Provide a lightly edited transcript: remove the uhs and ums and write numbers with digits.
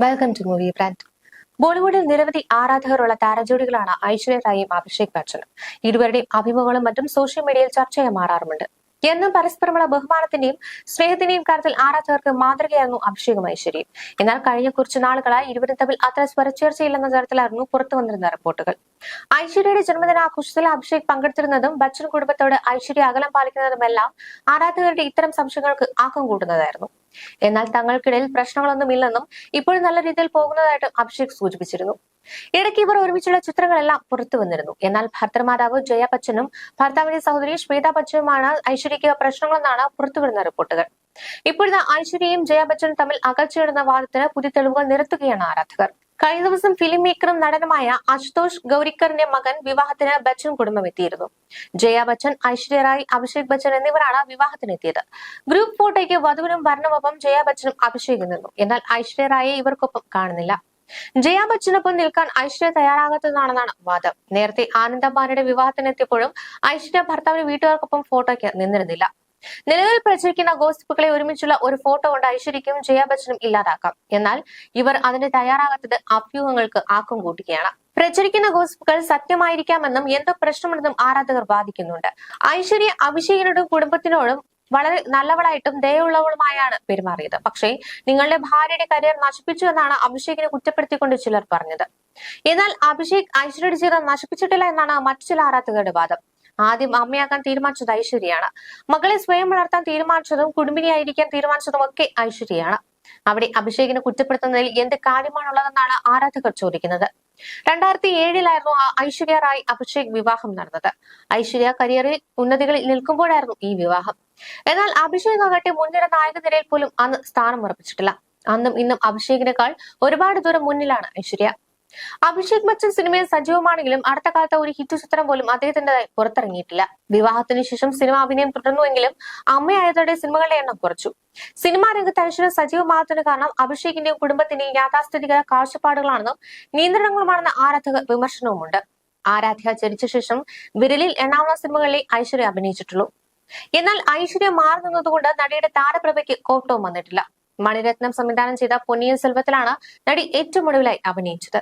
Welcome to movie brand. ബോളിവുഡിൽ നിരവധി ആരാധകരുള്ള താരജോഡികളാണ് ഐശ്വര്യ റായിയും അഭിഷേക് ബച്ചനും. ഇരുവരുടെയും അഭിമുഖങ്ങളും മറ്റും സോഷ്യൽ മീഡിയയിൽ ചർച്ചയായി മാറാറുമുണ്ട്. എന്നും പരസ്പരമുള്ള ബഹുമാനത്തിന്റെയും സ്നേഹത്തിന്റെയും കാര്യത്തിൽ ആരാധകർക്ക് മാതൃകയായിരുന്നു അഭിഷേകും ഐശ്വര്യയും. എന്നാൽ കഴിഞ്ഞ കുറച്ചു നാളുകളായി ഇരുവരും തമ്മിൽ അത്ര സ്വരച്ചേർച്ചയില്ലെന്ന തരത്തിലായിരുന്നു പുറത്തു വന്നിരുന്ന റിപ്പോർട്ടുകൾ. ഐശ്വര്യയുടെ ജന്മദിനാഘോഷത്തിൽ അഭിഷേക് പങ്കെടുത്തിരുന്നതും ബച്ചൻ കുടുംബത്തോട് ഐശ്വര്യ അകലം പാലിക്കുന്നതുമെല്ലാം ആരാധകരുടെ ഇത്തരം സംശയങ്ങൾക്ക് ആക്കം കൂട്ടുന്നതായിരുന്നു. എന്നാൽ തങ്ങൾക്കിടയിൽ പ്രശ്നങ്ങളൊന്നുമില്ലെന്നും ഇപ്പോഴും നല്ല രീതിയിൽ പോകുന്നതായിട്ട് അഭിഷേക് സൂചിപ്പിച്ചിരുന്നു. ഇടയ്ക്ക് ഇവർ ഒരുമിച്ചുള്ള ചിത്രങ്ങളെല്ലാം പുറത്തു വന്നിരുന്നു. എന്നാൽ ഭർത്തൃമാതാവ് ജയ ബച്ചനും ഭർത്താവിന്റെ സഹോദരി ശ്വേത ബച്ചനുമാണ് ഐശ്വര്യയ്ക്ക് പ്രശ്നങ്ങളെന്നാണ് പുറത്തുവരുന്ന റിപ്പോർട്ടുകൾ. ഇപ്പോഴത്തെ ഐശ്വര്യയും ജയ ബച്ചനും തമ്മിൽ അകൽച്ചയിടുന്ന വാദത്തിന് പുതിയ തെളിവുകൾ നിരത്തുകയാണ് ആരാധകർ. കഴിഞ്ഞ ദിവസം ഫിലിം മേക്കറും നടനുമായ അശുതോഷ് ഗൌരിക്കറിന്റെ മകൻ വിവാഹത്തിന് ബച്ചൻ കുടുംബം എത്തിയിരുന്നു. ജയ ബച്ചൻ, ഐശ്വര്യ റായ്, അഭിഷേക് ബച്ചൻ എന്നിവരാണ് വിവാഹത്തിനെത്തിയത്. ഗ്രൂപ്പ് ഫോട്ടോയ്ക്ക് വധുവിനും വരനുമൊപ്പം ജയ ബച്ചനും അഭിഷേക് നിന്നു. എന്നാൽ ഐശ്വര്യ റായെ ഇവർക്കൊപ്പം കാണുന്നില്ല. ജയ ബച്ചനൊപ്പം നിൽക്കാൻ ഐശ്വര്യ തയ്യാറാകാത്തതാണെന്നാണ് വാദം. നേരത്തെ ആനന്ദ് അംബാനിയുടെ വിവാഹത്തിനെത്തിയപ്പോഴും ഐശ്വര്യ ഭർത്താവിന്റെ വീട്ടുകാർക്കൊപ്പം ഫോട്ടോയ്ക്ക് നിന്നിരുന്നില്ല. നിലവിൽ പ്രചരിക്കുന്ന ഗോസിപ്പുകളെ ഒരുമിച്ചുള്ള ഒരു ഫോട്ടോ കൊണ്ട് ഐശ്വര്യയ്ക്കും ജയ ബച്ചനും ഇല്ലാതാക്കാം. എന്നാൽ ഇവർ അതിന് തയ്യാറാകാത്തത് അഭ്യൂഹങ്ങൾക്ക് ആക്കം കൂട്ടുകയാണ്. പ്രചരിക്കുന്ന ഗോസിപ്പുകൾ സത്യമായിരിക്കാമെന്നും എന്തോ പ്രശ്നമുണ്ടെന്നും ആരാധകർ വാദിക്കുന്നുണ്ട്. ഐശ്വര്യ അഭിഷേകിനോടും കുടുംബത്തിനോടും വളരെ നല്ലവളായിട്ടും ദയുള്ളവളുമായാണ് പെരുമാറിയത്. പക്ഷേ നിങ്ങളുടെ ഭാര്യയുടെ കരിയർ നശിപ്പിച്ചു എന്നാണ് അഭിഷേകിനെ കുറ്റപ്പെടുത്തിക്കൊണ്ട് ചിലർ പറഞ്ഞത്. എന്നാൽ അഭിഷേക് ഐശ്വര്യയുടെ ജീവിതം നശിപ്പിച്ചിട്ടില്ല എന്നാണ് മറ്റു ചില ആരാധകരുടെ വാദം. ആദ്യം അമ്മയാക്കാൻ തീരുമാനിച്ചത് ഐശ്വര്യയാണ്. മകളെ സ്വയം വളർത്താൻ തീരുമാനിച്ചതും കുടുംബിനിയായിരിക്കാൻ തീരുമാനിച്ചതും ഒക്കെ ഐശ്വര്യയാണ്. അവിടെ അഭിഷേകിനെ കുറ്റപ്പെടുത്തുന്നതിൽ എന്ത് കാര്യമാണുള്ളതെന്നാണ് ആരാധകർ ചോദിക്കുന്നത്. 2007 ഐശ്വര്യ റായ് അഭിഷേക് വിവാഹം നടന്നത്. ഐശ്വര്യ കരിയറിൽ ഉന്നതികളിൽ നിൽക്കുമ്പോഴായിരുന്നു ഈ വിവാഹം. എന്നാൽ അഭിഷേക് ആകട്ടെ മുൻനിര നായക നിരയിൽ പോലും അന്ന് സ്ഥാനം ഉറപ്പിച്ചിട്ടില്ല. അന്നും ഇന്നും അഭിഷേകിനേക്കാൾ ഒരുപാട് ദൂരം മുന്നിലാണ് ഐശ്വര്യ. അഭിഷേക് ബച്ചൻ സിനിമയിൽ സജീവമാണെങ്കിലും അടുത്ത കാലത്ത് ഒരു ഹിറ്റ് ചിത്രം പോലും അദ്ദേഹത്തിൻ്റെതായി പുറത്തിറങ്ങിയിട്ടില്ല. വിവാഹത്തിന് ശേഷം സിനിമ അഭിനയം തുടർന്നുവെങ്കിലും അമ്മയായതോടെ സിനിമകളുടെ എണ്ണം കുറച്ചു. സിനിമാ രംഗത്ത് ഐശ്വര്യ സജീവമാകത്തിന് കാരണം അഭിഷേകിന്റെയും കുടുംബത്തിന്റെയും യാഥാസ്ഥിതിക കാഴ്ചപ്പാടുകളാണെന്നും നിയന്ത്രണങ്ങളുമാണെന്ന ആരാധക വിമർശനവുമുണ്ട്. ആരാധ്യ ജനിച്ച ശേഷം വിരലിൽ എണ്ണാവുന്ന സിനിമകളിലെ ഐശ്വര്യ അഭിനയിച്ചിട്ടുള്ളൂ. എന്നാൽ ഐശ്വര്യ മാറി നിന്നതുകൊണ്ട് നടിയുടെ താരപ്രഭയ്ക്ക് കോട്ടവും വന്നിട്ടില്ല. മണിരത്നം സംവിധാനം ചെയ്ത പൊന്നിയിൻ സെൽവത്തിലാണ് നടി ഏറ്റവും ഒടുവിലായി അഭിനയിച്ചത്.